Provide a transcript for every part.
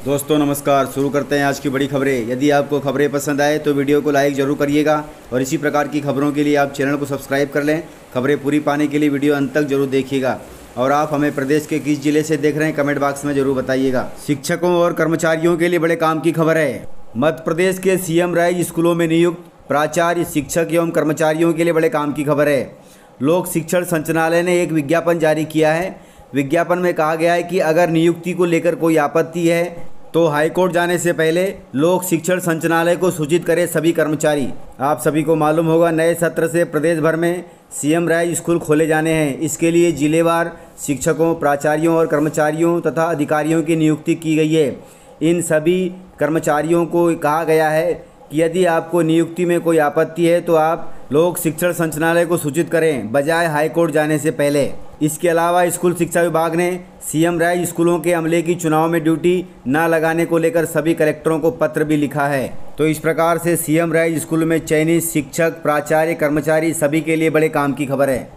दोस्तों नमस्कार। शुरू करते हैं आज की बड़ी खबरें। यदि आपको खबरें पसंद आए तो वीडियो को लाइक ज़रूर करिएगा और इसी प्रकार की खबरों के लिए आप चैनल को सब्सक्राइब कर लें। खबरें पूरी पाने के लिए वीडियो अंत तक जरूर देखिएगा। और आप हमें प्रदेश के किस जिले से देख रहे हैं कमेंट बॉक्स में जरूर बताइएगा। शिक्षकों और कर्मचारियों के लिए बड़े काम की खबर है। मध्य प्रदेश के सीएम राय स्कूलों में नियुक्त प्राचार्य, शिक्षक एवं कर्मचारियों के लिए बड़े काम की खबर है। लोक शिक्षण संचालनालय ने एक विज्ञापन जारी किया है। विज्ञापन में कहा गया है कि अगर नियुक्ति को लेकर कोई आपत्ति है तो हाईकोर्ट जाने से पहले लोक शिक्षण संचालनालय को सूचित करें सभी कर्मचारी। आप सभी को मालूम होगा, नए सत्र से प्रदेश भर में सीएम राय स्कूल खोले जाने हैं। इसके लिए जिलेवार शिक्षकों, प्राचार्यों और कर्मचारियों तथा अधिकारियों की नियुक्ति की गई है। इन सभी कर्मचारियों को कहा गया है कि यदि आपको नियुक्ति में कोई आपत्ति है तो आप लोक शिक्षण संचालनालय को सूचित करें, बजाय हाईकोर्ट जाने से पहले। इसके अलावा स्कूल शिक्षा विभाग ने सीएम राय स्कूलों के अमले की चुनाव में ड्यूटी न लगाने को लेकर सभी कलेक्टरों को पत्र भी लिखा है। तो इस प्रकार से सीएम राय स्कूल में चयनित शिक्षक, प्राचार्य, कर्मचारी सभी के लिए बड़े काम की खबर है।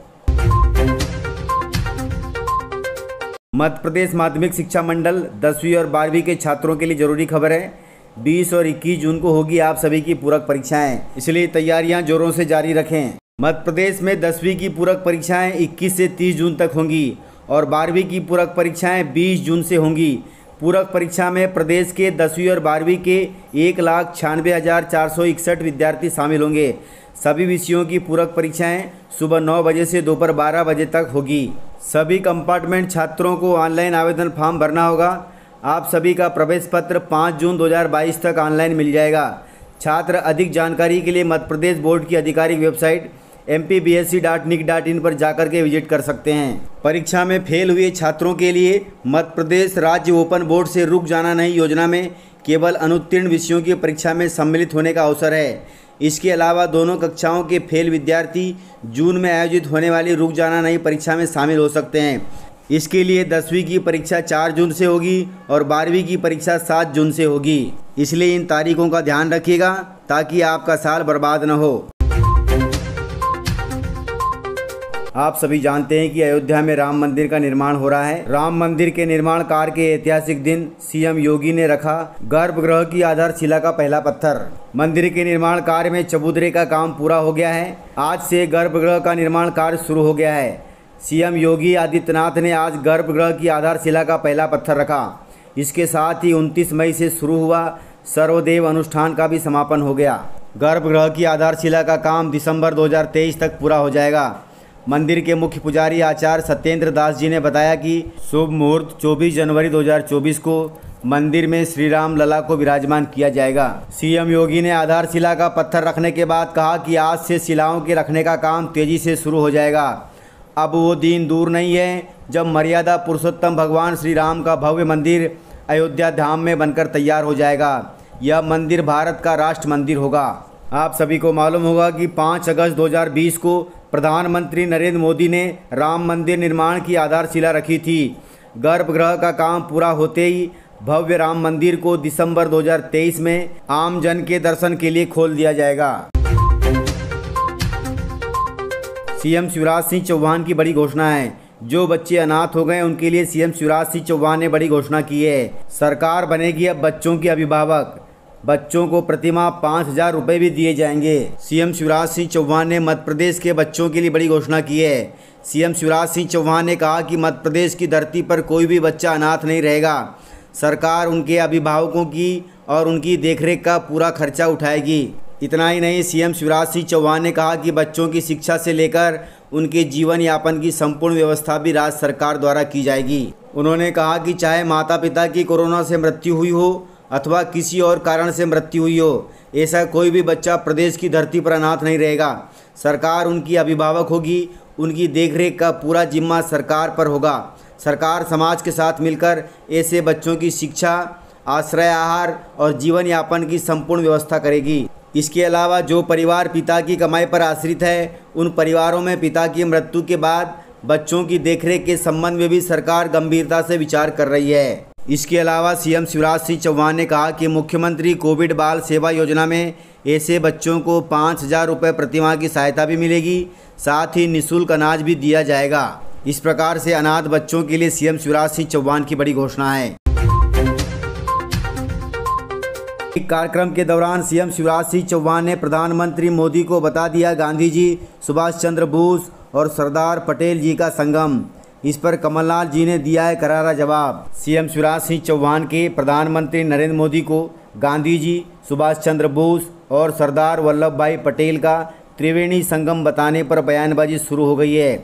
मध्य प्रदेश माध्यमिक शिक्षा मंडल 10वीं और 12वीं के छात्रों के लिए जरूरी खबर है। 20 और 21 जून को होगी आप सभी की पूरक परीक्षाएं, इसलिए तैयारियां जोरों से जारी रखें। मध्य प्रदेश में 10वीं की पूरक परीक्षाएं 21 से 30 जून तक होंगी और 12वीं की पूरक परीक्षाएं 20 जून से होंगी। पूरक परीक्षा में प्रदेश के 10वीं और 12वीं के 1,96,461 विद्यार्थी शामिल होंगे। सभी विषयों की पूरक परीक्षाएं सुबह 9 बजे से दोपहर 12 बजे तक होगी। सभी कंपार्टमेंट छात्रों को ऑनलाइन आवेदन फॉर्म भरना होगा। आप सभी का प्रवेश पत्र 5 जून 2022 तक ऑनलाइन मिल जाएगा। छात्र अधिक जानकारी के लिए मध्य प्रदेश बोर्ड की आधिकारिक वेबसाइट mpbsc.nic.in पर जाकर के विजिट कर सकते हैं। परीक्षा में फेल हुए छात्रों के लिए मध्य प्रदेश राज्य ओपन बोर्ड से रुक जाना नहीं योजना में केवल अनुत्तीर्ण विषयों की परीक्षा में सम्मिलित होने का अवसर है। इसके अलावा दोनों कक्षाओं के फेल विद्यार्थी जून में आयोजित होने वाली रुक जाना नहीं परीक्षा में शामिल हो सकते हैं। इसके लिए 10वीं की परीक्षा 4 जून से होगी और 12वीं की परीक्षा 7 जून से होगी। इसलिए इन तारीखों का ध्यान रखिएगा ताकि आपका साल बर्बाद न हो। आप सभी जानते हैं कि अयोध्या में राम मंदिर का निर्माण हो रहा है। राम मंदिर के निर्माण कार्य के ऐतिहासिक दिन सीएम योगी ने रखा गर्भगृह की आधारशिला का पहला पत्थर। मंदिर के निर्माण कार्य में चबूतरे का काम पूरा हो गया है। आज से गर्भगृह का निर्माण कार्य शुरू हो गया है। सीएम योगी आदित्यनाथ ने आज गर्भगृह की आधारशिला का पहला पत्थर रखा। इसके साथ ही 29 मई से शुरू हुआ सर्वदेव अनुष्ठान का भी समापन हो गया। गर्भगृह की आधारशिला का काम दिसंबर 2023 तक पूरा हो जाएगा। मंदिर के मुख्य पुजारी आचार्य सत्येंद्र दास जी ने बताया कि शुभ मुहूर्त 24 जनवरी 2024 को मंदिर में श्री राम लला को विराजमान किया जाएगा। सीएम योगी ने आधारशिला का पत्थर रखने के बाद कहा कि आज से शिलाओं के रखने का काम तेजी से शुरू हो जाएगा। अब वो दिन दूर नहीं है जब मर्यादा पुरुषोत्तम भगवान श्री राम का भव्य मंदिर अयोध्या धाम में बनकर तैयार हो जाएगा। यह मंदिर भारत का राष्ट्र मंदिर होगा। आप सभी को मालूम होगा कि 5 अगस्त 2020 को प्रधानमंत्री नरेंद्र मोदी ने राम मंदिर निर्माण की आधारशिला रखी थी। गर्भगृह का काम पूरा होते ही भव्य राम मंदिर को दिसंबर 2023 में आम जन के दर्शन के लिए खोल दिया जाएगा। सीएम शिवराज सिंह चौहान की बड़ी घोषणा है। जो बच्चे अनाथ हो गए उनके लिए सीएम शिवराज सिंह चौहान ने बड़ी घोषणा की है। सरकार बनेगी अब बच्चों के अभिभावक। बच्चों को प्रतिमाह 5,000 रुपये भी दिए जाएंगे। सीएम शिवराज सिंह चौहान ने मध्य प्रदेश के बच्चों के लिए बड़ी घोषणा की है। सीएम शिवराज सिंह चौहान ने कहा कि मध्य प्रदेश की धरती पर कोई भी बच्चा अनाथ नहीं रहेगा। सरकार उनके अभिभावकों की और उनकी देखरेख का पूरा खर्चा उठाएगी। इतना ही नहीं, सीएम शिवराज सिंह चौहान ने कहा कि बच्चों की शिक्षा से लेकर उनके जीवन यापन की संपूर्ण व्यवस्था भी राज्य सरकार द्वारा की जाएगी। उन्होंने कहा कि चाहे माता पिता की कोरोना से मृत्यु हुई हो अथवा किसी और कारण से मृत्यु हुई हो, ऐसा कोई भी बच्चा प्रदेश की धरती पर अनाथ नहीं रहेगा। सरकार उनकी अभिभावक होगी। उनकी देखरेख का पूरा जिम्मा सरकार पर होगा। सरकार समाज के साथ मिलकर ऐसे बच्चों की शिक्षा, आश्रय, आहार और जीवन यापन की संपूर्ण व्यवस्था करेगी। इसके अलावा जो परिवार पिता की कमाई पर आश्रित है, उन परिवारों में पिता की मृत्यु के बाद बच्चों की देखरेख के संबंध में भी सरकार गंभीरता से विचार कर रही है। इसके अलावा सीएम शिवराज सिंह चौहान ने कहा कि मुख्यमंत्री कोविड बाल सेवा योजना में ऐसे बच्चों को 5,000 रुपये प्रतिमाह की सहायता भी मिलेगी। साथ ही निःशुल्क अनाज भी दिया जाएगा। इस प्रकार से अनाथ बच्चों के लिए सीएम शिवराज सिंह चौहान की बड़ी घोषणा है। कार्यक्रम के दौरान सीएम शिवराज सिंह चौहान ने प्रधानमंत्री मोदी को बता दिया गांधी जी, सुभाष चंद्र बोस और सरदार पटेल जी का संगम। इस पर कमलनाथ जी ने दिया है करारा जवाब। सीएम शिवराज सिंह चौहान के प्रधानमंत्री नरेंद्र मोदी को गांधी जी, सुभाष चंद्र बोस और सरदार वल्लभ भाई पटेल का त्रिवेणी संगम बताने पर बयानबाजी शुरू हो गई है।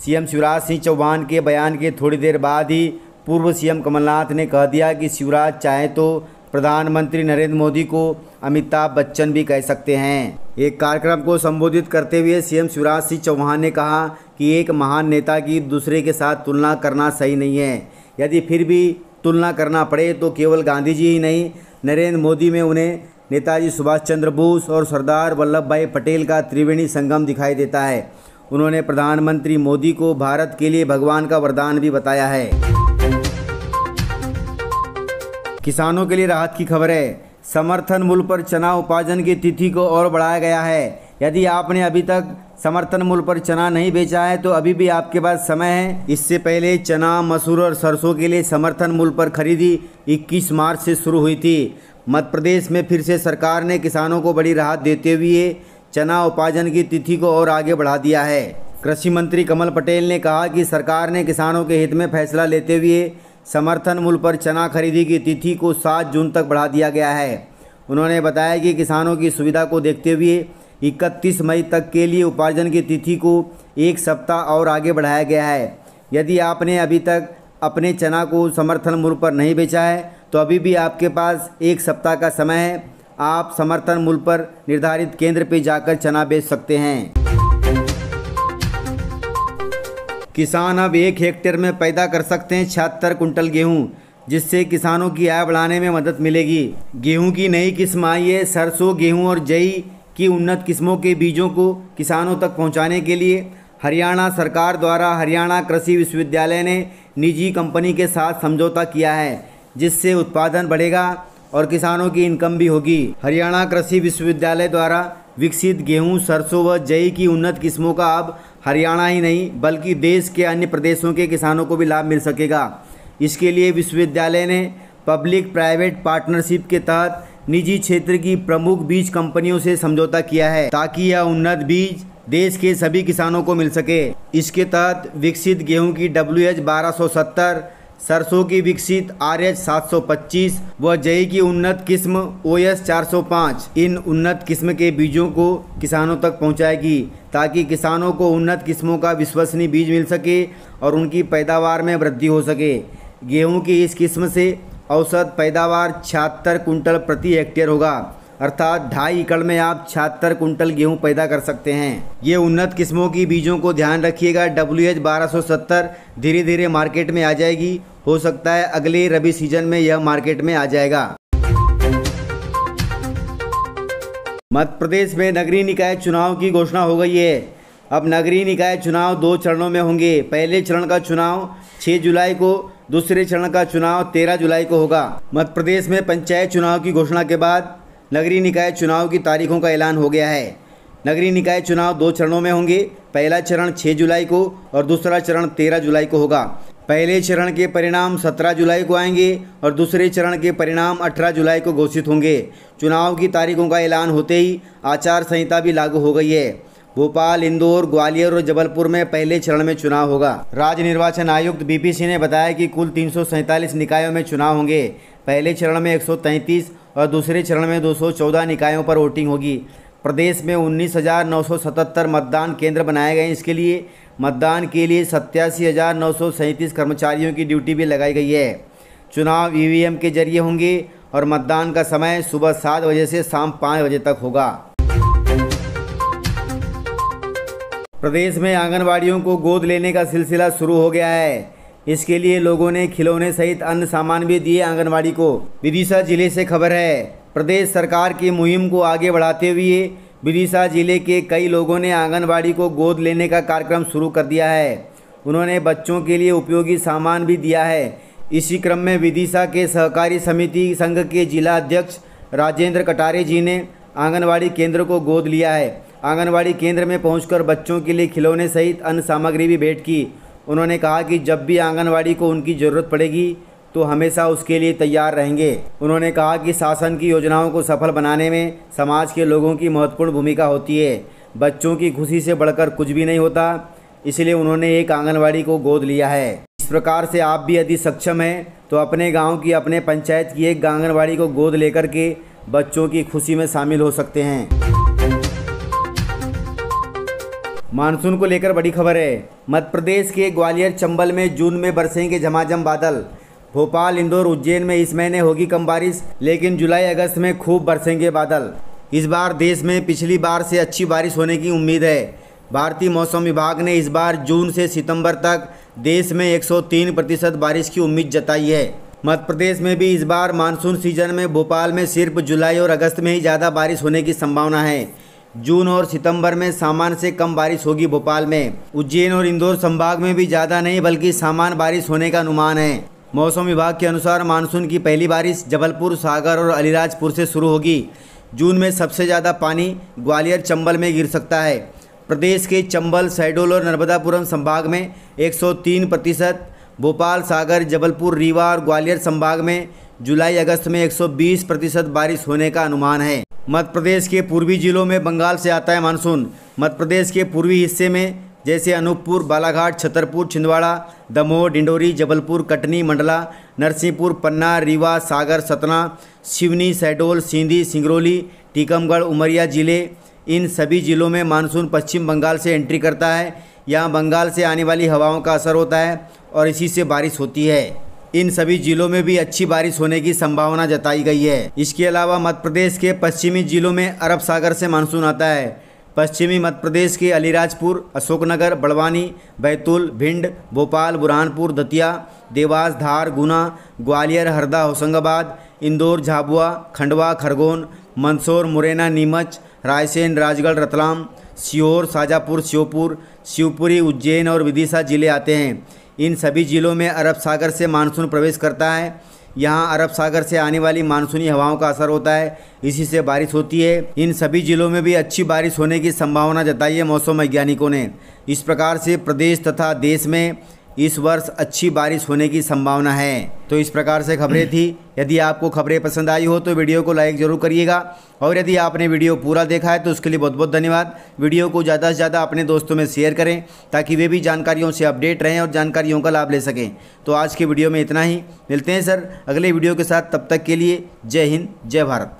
सीएम शिवराज सिंह चौहान के बयान के थोड़ी देर बाद ही पूर्व सीएम कमलनाथ ने कह दिया कि शिवराज चाहे तो प्रधानमंत्री नरेंद्र मोदी को अमिताभ बच्चन भी कह सकते हैं। एक कार्यक्रम को संबोधित करते हुए सीएम शिवराज सिंह चौहान ने कहा कि एक महान नेता की दूसरे के साथ तुलना करना सही नहीं है। यदि फिर भी तुलना करना पड़े तो केवल गांधी जी ही नहीं, नरेंद्र मोदी में उन्हें नेताजी सुभाष चंद्र बोस और सरदार वल्लभ भाई पटेल का त्रिवेणी संगम दिखाई देता है। उन्होंने प्रधानमंत्री मोदी को भारत के लिए भगवान का वरदान भी बताया है। किसानों के लिए राहत की खबर है। समर्थन मूल्य पर चना उपार्जन की तिथि को और बढ़ाया गया है। यदि आपने अभी तक समर्थन मूल्य पर चना नहीं बेचा है तो अभी भी आपके पास समय है। इससे पहले चना, मसूर और सरसों के लिए समर्थन मूल्य पर खरीदी 21 मार्च से शुरू हुई थी। मध्य प्रदेश में फिर से सरकार ने किसानों को बड़ी राहत देते हुए चना उपार्जन की तिथि को और आगे बढ़ा दिया है। कृषि मंत्री कमल पटेल ने कहा कि सरकार ने किसानों के हित में फैसला लेते हुए समर्थन मूल्य पर चना खरीदी की तिथि को 7 जून तक बढ़ा दिया गया है। उन्होंने बताया कि किसानों की सुविधा को देखते हुए 31 मई तक के लिए उपार्जन की तिथि को 1 सप्ताह और आगे बढ़ाया गया है। यदि आपने अभी तक अपने चना को समर्थन मूल्य पर नहीं बेचा है तो अभी भी आपके पास 1 सप्ताह का समय है। आप समर्थन मूल्य पर निर्धारित केंद्र पर जाकर चना बेच सकते हैं। किसान अब 1 हेक्टेयर में पैदा कर सकते हैं 76 कुंटल गेहूं, जिससे किसानों की आय बढ़ाने में मदद मिलेगी। गेहूं की नई किस्म आई है। सरसों, गेहूं और जई की उन्नत किस्मों के बीजों को किसानों तक पहुंचाने के लिए हरियाणा सरकार द्वारा हरियाणा कृषि विश्वविद्यालय ने निजी कंपनी के साथ समझौता किया है, जिससे उत्पादन बढ़ेगा और किसानों की इनकम भी होगी। हरियाणा कृषि विश्वविद्यालय द्वारा विकसित गेहूं, सरसों व जई की उन्नत किस्मों का अब हरियाणा ही नहीं बल्कि देश के अन्य प्रदेशों के किसानों को भी लाभ मिल सकेगा। इसके लिए विश्वविद्यालय ने पब्लिक प्राइवेट पार्टनरशिप के तहत निजी क्षेत्र की प्रमुख बीज कंपनियों से समझौता किया है, ताकि यह उन्नत बीज देश के सभी किसानों को मिल सके। इसके तहत विकसित गेहूं की WH-1270, सरसों की विकसित RH-725 व जई की उन्नत किस्म OS-405 इन उन्नत किस्म के बीजों को किसानों तक पहुंचाएगी, ताकि किसानों को उन्नत किस्मों का विश्वसनीय बीज मिल सके और उनकी पैदावार में वृद्धि हो सके। गेहूं की इस किस्म से औसत पैदावार 76 कुंटल प्रति हेक्टेयर होगा, अर्थात 2.5 एकड़ में आप 76 कुंटल गेहूं पैदा कर सकते हैं। ये उन्नत किस्मों की बीजों को ध्यान रखिएगा। WH-1270 धीरे धीरे मार्केट में आ जाएगी। हो सकता है अगले रबी सीजन में यह मार्केट में आ जाएगा। मध्य प्रदेश में नगरीय निकाय चुनाव की घोषणा हो गई है। अब नगरीय निकाय चुनाव 2 चरणों में होंगे। पहले चरण का चुनाव 6 जुलाई को, दूसरे चरण का चुनाव 13 जुलाई को होगा। मध्य प्रदेश में पंचायत चुनाव की घोषणा के बाद नगरीय निकाय चुनाव की तारीखों का ऐलान हो गया है। नगरीय निकाय चुनाव 2 चरणों में होंगे। पहला चरण 6 जुलाई को और दूसरा चरण 13 जुलाई को होगा। पहले चरण के परिणाम 17 जुलाई को आएंगे और दूसरे चरण के परिणाम 18 जुलाई को घोषित होंगे। चुनाव की तारीखों का ऐलान होते ही आचार संहिता भी लागू हो गई है। भोपाल, इंदौर, ग्वालियर और जबलपुर में पहले चरण में चुनाव होगा। राज्य निर्वाचन आयुक्त BP सिंह ने बताया कि कुल 347 निकायों में चुनाव होंगे। पहले चरण में 133 और दूसरे चरण में 214 निकायों पर वोटिंग होगी। प्रदेश में 19,977 मतदान केंद्र बनाए गए हैं। इसके लिए मतदान के लिए 87,937 कर्मचारियों की ड्यूटी भी लगाई गई है। चुनाव EVM के जरिए होंगे और मतदान का समय सुबह 7 बजे से शाम 5 बजे तक होगा। प्रदेश में आंगनवाड़ियों को गोद लेने का सिलसिला शुरू हो गया है। इसके लिए लोगों ने खिलौने सहित अन्य सामान भी दिए आंगनवाड़ी को। विदिशा जिले से खबर है। प्रदेश सरकार की मुहिम को आगे बढ़ाते हुए विदिशा जिले के कई लोगों ने आंगनवाड़ी को गोद लेने का कार्यक्रम शुरू कर दिया है। उन्होंने बच्चों के लिए उपयोगी सामान भी दिया है। इसी क्रम में विदिशा के सहकारी समिति संघ के जिला अध्यक्ष राजेंद्र कटारे जी ने आंगनवाड़ी केंद्र को गोद लिया है। आंगनवाड़ी केंद्र में पहुंचकर बच्चों के लिए खिलौने सहित अन्य सामग्री भी भेंट की। उन्होंने कहा कि जब भी आंगनवाड़ी को उनकी ज़रूरत पड़ेगी तो हमेशा उसके लिए तैयार रहेंगे। उन्होंने कहा कि शासन की योजनाओं को सफल बनाने में समाज के लोगों की महत्वपूर्ण भूमिका होती है। बच्चों की खुशी से बढ़कर कुछ भी नहीं होता, इसलिए उन्होंने एक आंगनवाड़ी को गोद लिया है। इस प्रकार से आप भी यदि सक्षम हैं तो अपने गांव की, अपने पंचायत की एक आंगनवाड़ी को गोद लेकर के बच्चों की खुशी में शामिल हो सकते हैं। मानसून को लेकर बड़ी खबर है। मध्य प्रदेश के ग्वालियर चंबल में जून में बरसेंगे झमाझम बादल। भोपाल, इंदौर, उज्जैन में इस महीने होगी कम बारिश, लेकिन जुलाई अगस्त में खूब बरसेंगे बादल। इस बार देश में पिछली बार से अच्छी बारिश होने की उम्मीद है। भारतीय मौसम विभाग ने इस बार जून से सितंबर तक देश में 103% बारिश की उम्मीद जताई है। मध्य प्रदेश में भी इस बार मानसून सीजन में भोपाल में सिर्फ जुलाई और अगस्त में ही ज़्यादा बारिश होने की संभावना है। जून और सितंबर में सामान्य से कम बारिश होगी भोपाल में। उज्जैन और इंदौर संभाग में भी ज़्यादा नहीं बल्कि सामान्य बारिश होने का अनुमान है। मौसम विभाग के अनुसार मानसून की पहली बारिश जबलपुर, सागर और अलीराजपुर से शुरू होगी। जून में सबसे ज़्यादा पानी ग्वालियर चंबल में गिर सकता है। प्रदेश के चंबल, शहडोल और नर्मदापुरम संभाग में 103%, भोपाल, सागर, जबलपुर, रीवा और ग्वालियर संभाग में जुलाई अगस्त में 120% बारिश होने का अनुमान है। मध्य प्रदेश के पूर्वी जिलों में बंगाल से आता है मानसून। मध्य प्रदेश के पूर्वी हिस्से में जैसे अनूपपुर, बालाघाट, छतरपुर, छिंदवाड़ा, दमोह, डिंडोरी, जबलपुर, कटनी, मंडला, नरसिंहपुर, पन्ना, रीवा, सागर, सतना, सिवनी, शहडोल, सींधी, सिंगरौली, टीकमगढ़, उमरिया जिले, इन सभी जिलों में मानसून पश्चिम बंगाल से एंट्री करता है। यहाँ बंगाल से आने वाली हवाओं का असर होता है और इसी से बारिश होती है। इन सभी जिलों में भी अच्छी बारिश होने की संभावना जताई गई है। इसके अलावा मध्य प्रदेश के पश्चिमी जिलों में अरब सागर से मानसून आता है। पश्चिमी मध्य प्रदेश के अलीराजपुर, अशोकनगर, बड़वानी, बैतूल, भिंड, भोपाल, बुरहानपुर, दतिया, देवास, धार, गुना, ग्वालियर, हरदा, होशंगाबाद, इंदौर, झाबुआ, खंडवा, खरगोन, मंदसौर, मुरैना, नीमच, रायसेन, राजगढ़, रतलाम, सीहोर, शाजापुर, श्योपुर, शिवपुरी, उज्जैन और विदिशा जिले आते हैं। इन सभी जिलों में अरब सागर से मानसून प्रवेश करता है। यहाँ अरब सागर से आने वाली मानसूनी हवाओं का असर होता है, इसी से बारिश होती है। इन सभी जिलों में भी अच्छी बारिश होने की संभावना जताई है मौसम वैज्ञानिकों ने। इस प्रकार से प्रदेश तथा देश में इस वर्ष अच्छी बारिश होने की संभावना है। तो इस प्रकार से खबरें थी। यदि आपको खबरें पसंद आई हो तो वीडियो को लाइक ज़रूर करिएगा, और यदि आपने वीडियो पूरा देखा है तो उसके लिए बहुत बहुत धन्यवाद। वीडियो को ज़्यादा से ज़्यादा अपने दोस्तों में शेयर करें ताकि वे भी जानकारियों से अपडेट रहें और जानकारियों का लाभ ले सकें। तो आज की वीडियो में इतना ही। मिलते हैं सर अगले वीडियो के साथ, तब तक के लिए जय हिंद, जय भारत।